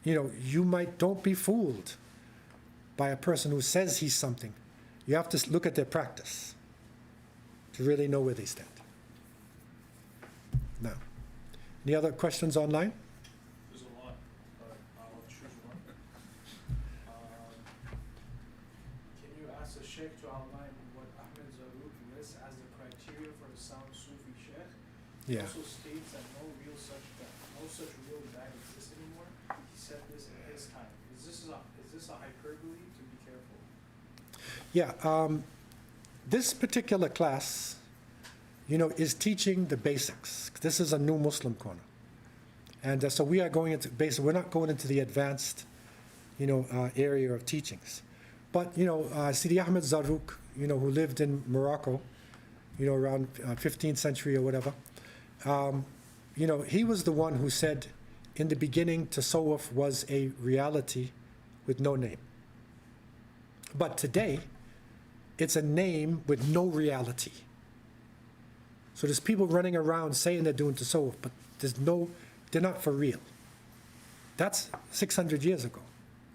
don't be fooled by a person who says he's something. You have to look at their practice to really know where they stand. Now, any other questions online? There's a lot, but I'll choose one. Can you ask the Sheikh to outline what Ahmed Zarruq lists as the criteria for the sound Sufi Sheikh? He Yeah. also states that no such real bad exists anymore. He said this in his time. Is this a hyperbole? To be careful. Yeah, this particular class, is teaching the basics. This is a new Muslim corner. And so we are going into basic. We're not going into the advanced, area of teachings. But, Sidi Ahmed Zarruq, who lived in Morocco, around 15th century or whatever, he was the one who said in the beginning, tasawwuf was a reality with no name. But today, it's a name with no reality. So there's people running around saying they're doing tasawwuf, but they're not for real. That's 600 years ago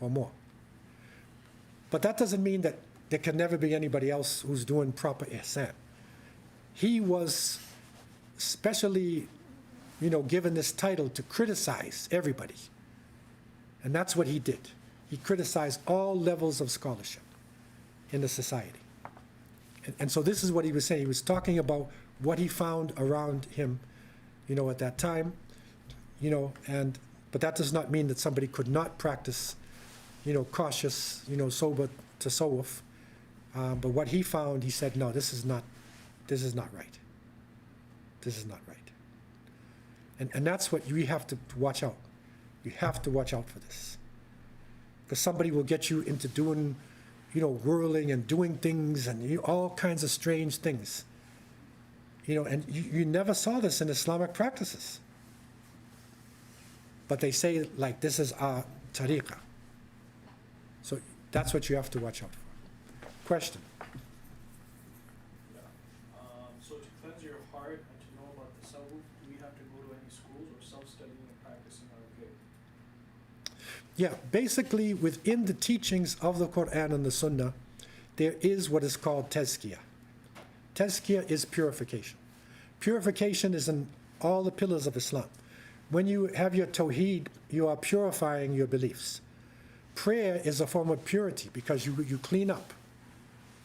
or more. But that doesn't mean that there can never be anybody else who's doing proper ihsan. He was specially, given this title to criticize everybody. And that's what he did. He criticized all levels of scholarship in the society. And so this is what he was saying. He was talking about what he found around him, at that time, but that does not mean that somebody could not practice, cautious, sober tasawwuf. But what he found, he said, no, this is not right. This is not right. And that's what you have to watch out. You have to watch out for this. Because somebody will get you into doing, whirling and doing things and all kinds of strange things. And you never saw this in Islamic practices. But they say, like, this is our tariqah. So that's what you have to watch out for. Question? Yeah. So to cleanse your heart and to know about the tasawwuf, do we have to go to any schools or self-studying and practicing our okay? Yeah, basically within the teachings of the Quran and the Sunnah, there is what is called tazkiyah. Tazkiyah is purification. Purification is in all the pillars of Islam. When you have your tawheed, you are purifying your beliefs. Prayer is a form of purity because you clean up.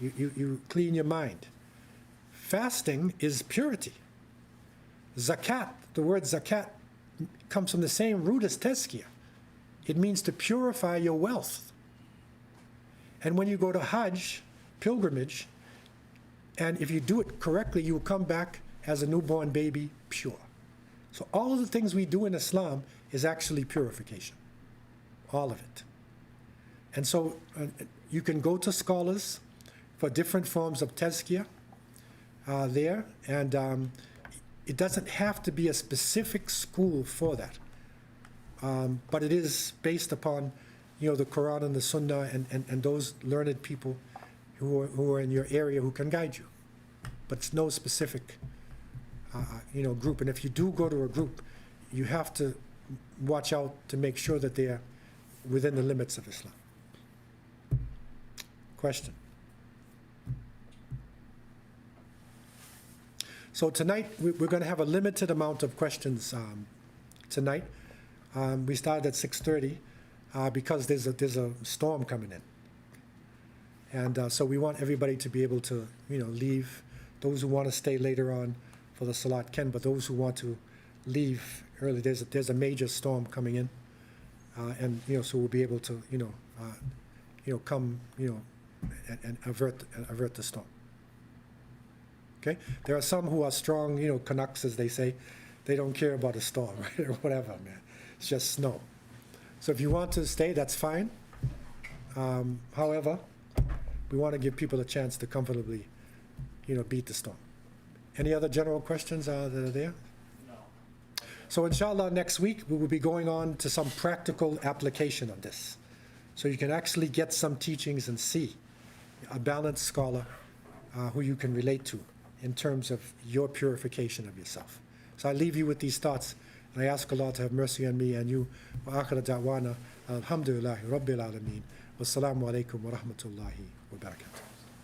You clean your mind. Fasting is purity. Zakat, the word zakat comes from the same root as tazkiyah. It means to purify your wealth. And when you go to Hajj, pilgrimage, and if you do it correctly, you will come back as a newborn baby pure. So all of the things we do in Islam is actually purification. All of it. And so you can go to scholars for different forms of tazkiyah there, and it doesn't have to be a specific school for that. But it is based upon, the Quran and the Sunnah and those learned people who are in your area who can guide you. But it's no specific, group. And if you do go to a group, you have to watch out to make sure that they're within the limits of Islam. Question? So tonight, we're going to have a limited amount of questions tonight. We started at 6:30 because there's a storm coming in. And so we want everybody to be able to, leave. Those who want to stay later on for the Salat can, but those who want to leave early, there's a major storm coming in. And, so we'll be able to, come, and avert the storm. Okay? There are some who are strong, Canucks, as they say. They don't care about a storm, right? Or whatever, man. It's just snow. So if you want to stay, that's fine. However, we want to give people a chance to comfortably, beat the storm. Any other general questions that are there? No. So inshallah, next week, we will be going on to some practical application of this. So you can actually get some teachings and see a balanced scholar who you can relate to in terms of your purification of yourself. So I leave you with these thoughts, and I ask Allah to have mercy on me and you. Wa akhir da'wana, alhamdulillahi rabbil alameen. Wassalamu alaikum wa rahmatullahi wa barakatuh.